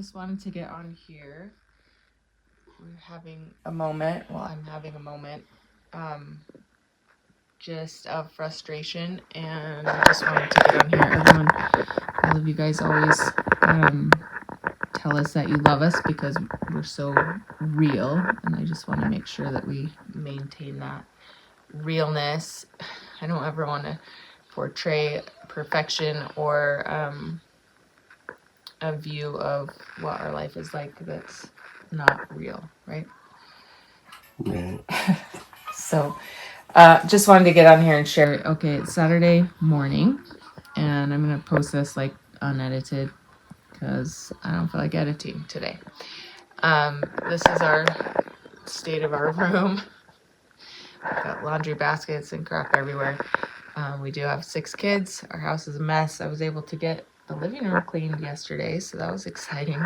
just wanted to get on here. We're having a moment. Well, I'm having a moment just of frustration, and I just wanted to get on here. Everyone, all of you guys always tell us that you love us because we're so real, and I just want to make sure that we maintain that realness. I don't ever want to portray perfection or a view of what our life is like that's not real, right? Right. So just wanted to get on here and share. Okay, it's Saturday morning, and I'm gonna post this like unedited because I don't feel like editing today. This is our state of our room. We've got laundry baskets and crap everywhere. We do have 6 kids. Our house is a mess. I was able to get the living room cleaned yesterday, so that was exciting.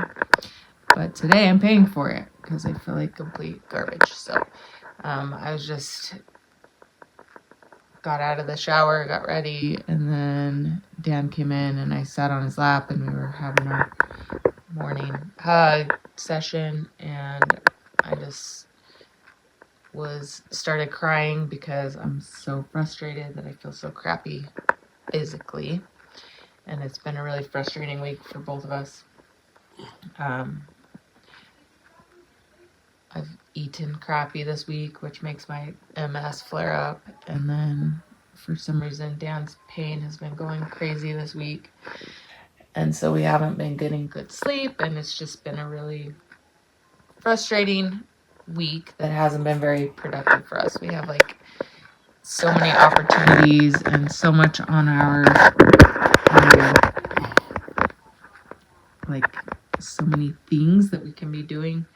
But today I'm paying for it because I feel like complete garbage. So I was just got out of the shower, got ready, and then Dan came in and I sat on his lap and we were having our morning hug session, and I just started crying because I'm so frustrated that I feel so crappy physically, and it's been a really frustrating week for both of us. I've eaten crappy this week, which makes my MS flare up, and then for some reason Dan's pain has been going crazy this week, and so we haven't been getting good sleep, and it's just been a really frustrating week that hasn't been very productive for us. We have like so many opportunities and so much on our like so many things that we can be doing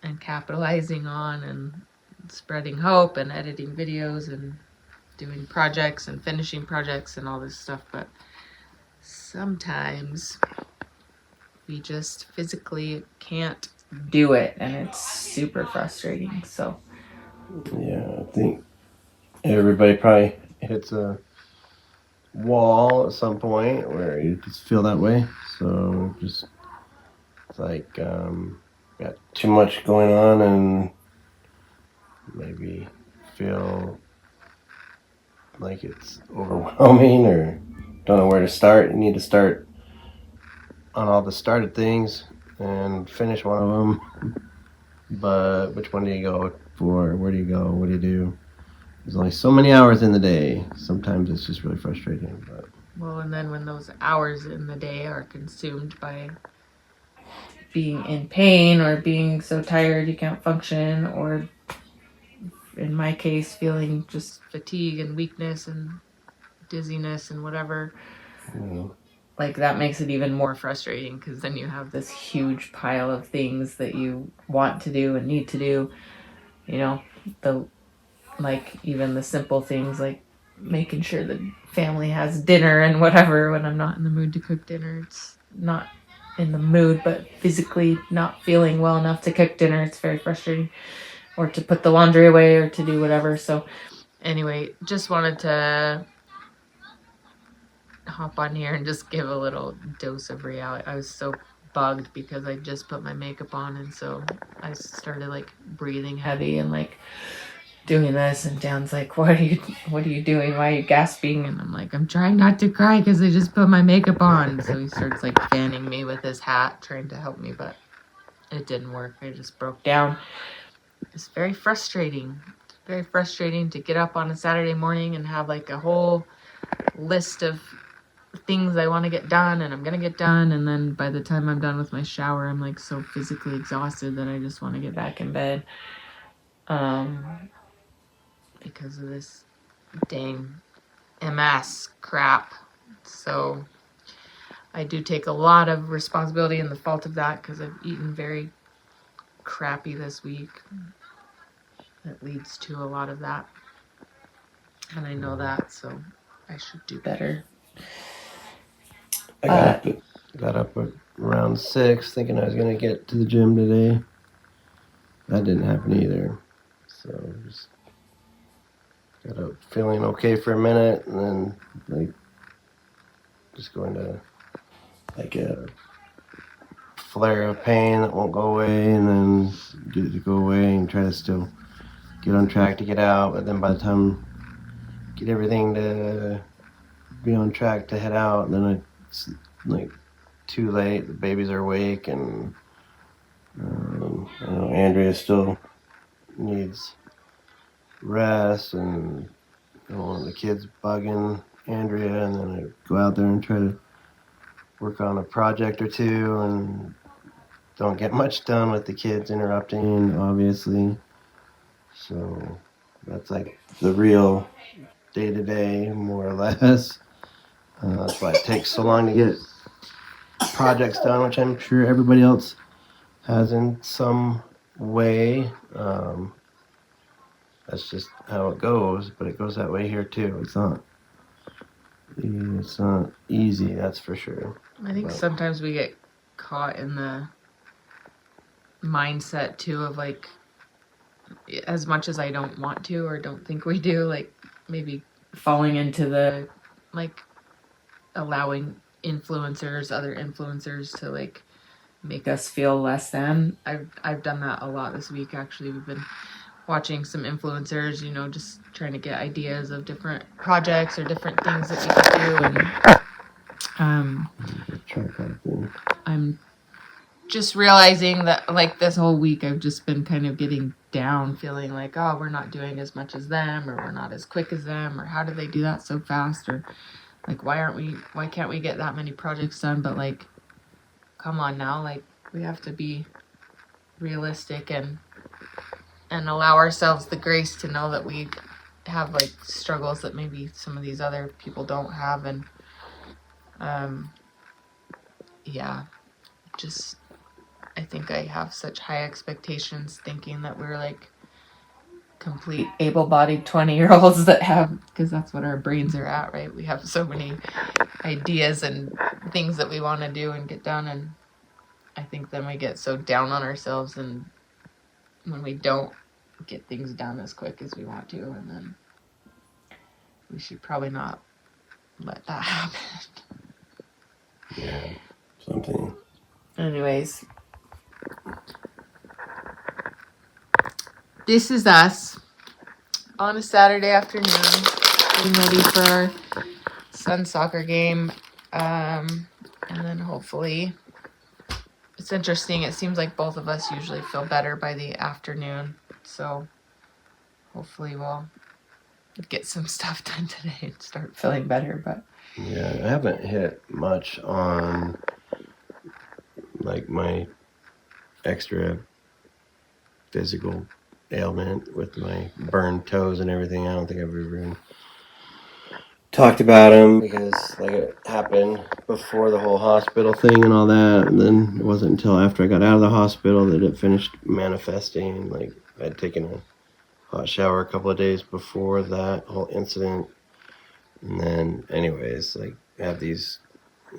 and capitalizing on and spreading hope and editing videos and doing projects and finishing projects and all this stuff, but sometimes we just physically can't do it, and it's super frustrating. So Yeah, I think everybody probably hits a wall at some point where you just feel that way. So just it's like got too much going on and maybe feel like it's overwhelming or don't know where to start. You need to start on all the started things and finish one of them. But which one do you go for? Where do you go? What do you do? There's only so many hours in the day. Sometimes it's just really frustrating. But well, and then when those hours in the day are consumed by being in pain or being so tired you can't function, or in my case feeling just fatigue and weakness and dizziness and whatever, like that makes it even more frustrating because then you have this huge pile of things that you want to do and need to do, the like even the simple things like making sure the family has dinner and whatever. When I'm not in the mood to cook dinner, it's not in the mood, but physically not feeling well enough to cook dinner, it's very frustrating, or to put the laundry away or to do whatever. So anyway, just wanted to hop on here and just give a little dose of reality. I was so bugged because I just put my makeup on, and so I started like breathing heavy and like doing this, and Dan's like, what are you doing? Why are you gasping? And I'm like, I'm trying not to cry because I just put my makeup on. So he starts like fanning me with his hat, trying to help me, but it didn't work. I just broke down. It's very frustrating. It's very frustrating to get up on a Saturday morning and have like a whole list of things I want to get done, and I'm gonna get done, and then by the time I'm done with my shower, I'm like so physically exhausted that I just want to get back in bed because of this dang MS crap. So I do take a lot of responsibility in the fault of that because I've eaten very crappy this week. That leads to a lot of that, and I know that, so I should do better. I got up at around 6 thinking I was going to get to the gym today. That didn't happen either. So just got up feeling okay for a minute and then like just going to like a flare of pain that won't go away, and then get it to go away and try to still get on track to get out. But then by the time get everything to be on track to head out, then it's like too late. The babies are awake, and Andrea still needs rest, and the kids bugging Andrea, and then I go out there and try to work on a project or two, and don't get much done with the kids interrupting, obviously. So that's like the real day-to-day, more or less. That's why it takes so long to get projects done, which I'm sure everybody else has in some way. That's just how it goes, but it goes that way here too. It's not easy, that's for sure. I think sometimes we get caught in the mindset too of like, as much as I don't want to or don't think we do, like maybe falling into the like allowing other influencers to like make us feel less than. I've done that a lot this week actually. We've been watching some influencers, just trying to get ideas of different projects or different things that we could do, and I'm just realizing that like this whole week I've just been kind of getting down, feeling like, oh, we're not doing as much as them, or we're not as quick as them, or how do they do that so fast, or like why can't we get that many projects done? But like, come on now, like we have to be realistic and allow ourselves the grace to know that we have like struggles that maybe some of these other people don't have. And just I think I have such high expectations, thinking that we're like complete able-bodied 20-year-olds that have, because that's what our brains are at, right? We have so many ideas and things that we want to do and get done, and I think then we get so down on ourselves and when we don't get things done as quick as we want to, and then we should probably not let that happen. Yeah, something. Anyways, this is us on a Saturday afternoon getting ready for our son's soccer game, and then hopefully, it's interesting, it seems like both of us usually feel better by the afternoon, so hopefully we'll get some stuff done today and start feeling better. But yeah, I haven't hit much on like my extra physical ailment with my burned toes and everything. I don't think I've ever talked about them, because like it happened before the whole hospital thing and all that, and then it wasn't until after I got out of the hospital that it finished manifesting. Like I'd taken a hot shower a couple of days before that whole incident, and then anyways, like I have these,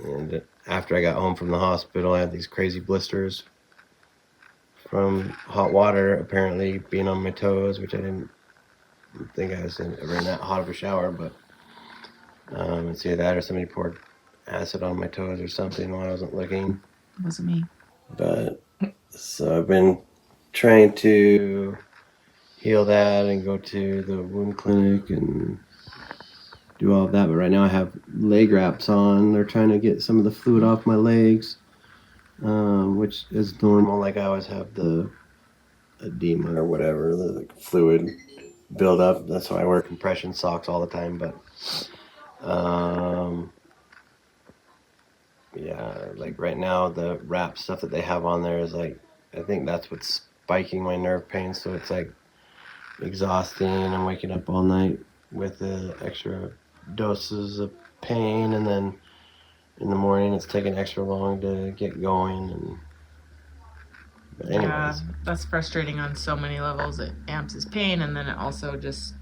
and after I got home from the hospital I had these crazy blisters from hot water apparently being on my toes, which I didn't think I was ever in that hot of a shower, but it's either that or somebody poured acid on my toes or something while I wasn't looking. it wasn't me. But so I've been trying to heal that and go to the wound clinic and do all of that. But right now I have leg wraps on. They're trying to get some of the fluid off my legs, which is normal. Like I always have the edema or whatever, the fluid build up. That's why I wear compression socks all the time. But yeah, like right now the wrap stuff that they have on there is like, I think that's what's spiking my nerve pain, so it's like exhausting. I'm waking up all night with the extra doses of pain, and then in the morning it's taking extra long to get going. But anyways, Yeah, that's frustrating on so many levels. It amps his pain, and then it also just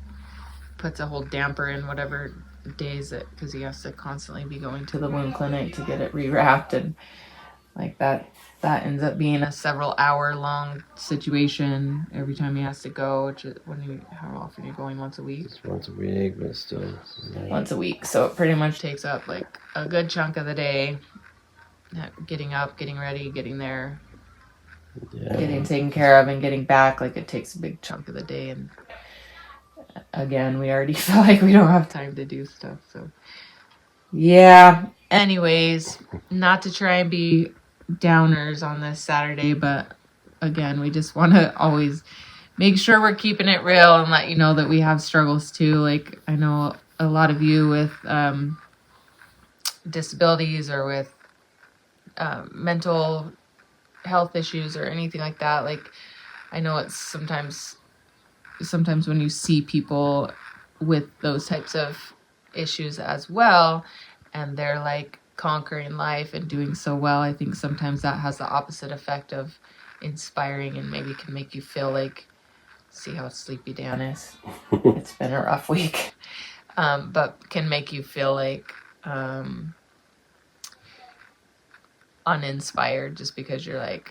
puts a whole damper in whatever days that, because he has to constantly be going to the wound clinic to get it rewrapped, and like that ends up being a several hour long situation every time he has to go, which is how often you're going? Once a week? Just once a week, but still. Once a week, so it pretty much takes up like a good chunk of the day, getting up, getting ready, getting there, Yeah. getting taken care of, and getting back. Like, it takes a big chunk of the day. And again, we already feel like we don't have time to do stuff. So, yeah. Anyways, not to try and be downers on this Saturday, but again, we just want to always make sure we're keeping it real and let you know that we have struggles too. Like, I know a lot of you with disabilities or with mental health issues or anything like that. Like, I know it's sometimes when you see people with those types of issues as well, and they're like conquering life and doing so well, I think sometimes that has the opposite effect of inspiring and maybe can make you feel like, see how sleepy Dan is. It's been a rough week. But can make you feel like uninspired just because you're like,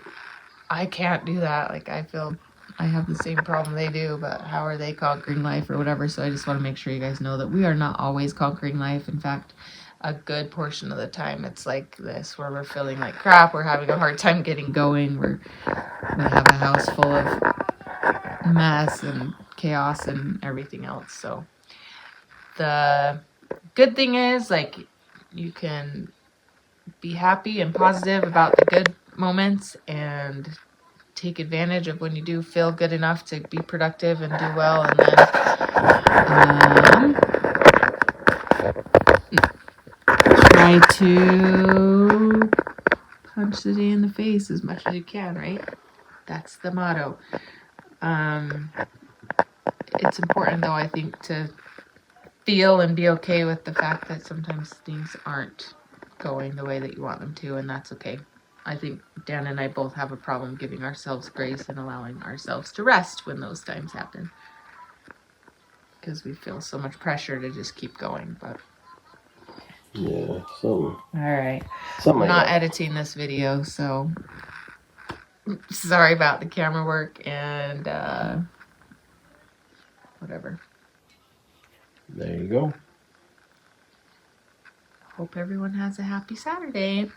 I can't do that. Like, I feel I have the same problem they do, but how are they conquering life or whatever? So I just want to make sure you guys know that we are not always conquering life. In fact, a good portion of the time it's like this, where we're feeling like crap, we're having a hard time getting going, we have a house full of mess and chaos and everything else. So the good thing is, like, you can be happy and positive about the good moments and take advantage of when you do feel good enough to be productive and do well, and then try to punch the day in the face as much as you can, right? That's the motto. It's important, though, I think, to feel and be okay with the fact that sometimes things aren't going the way that you want them to, and that's okay. I think Dan and I both have a problem giving ourselves grace and allowing ourselves to rest when those times happen, because we feel so much pressure to just keep going. But Yeah. All right. I'm not editing this video, so sorry about the camera work and whatever. There you go. Hope everyone has a happy Saturday.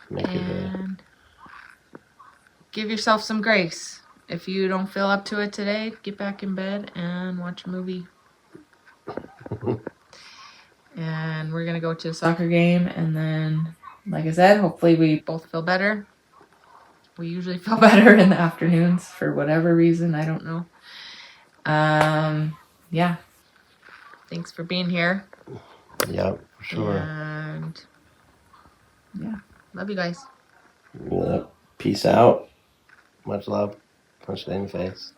And give yourself some grace. If you don't feel up to it today, get back in bed and watch a movie. And we're going to go to a soccer game. And then, like I said, hopefully we both feel better. We usually feel better in the afternoons for whatever reason. I don't know. Yeah. Thanks for being here. Yeah, for sure. And yeah, love you guys. Peace out. Much love. Punch it in the face.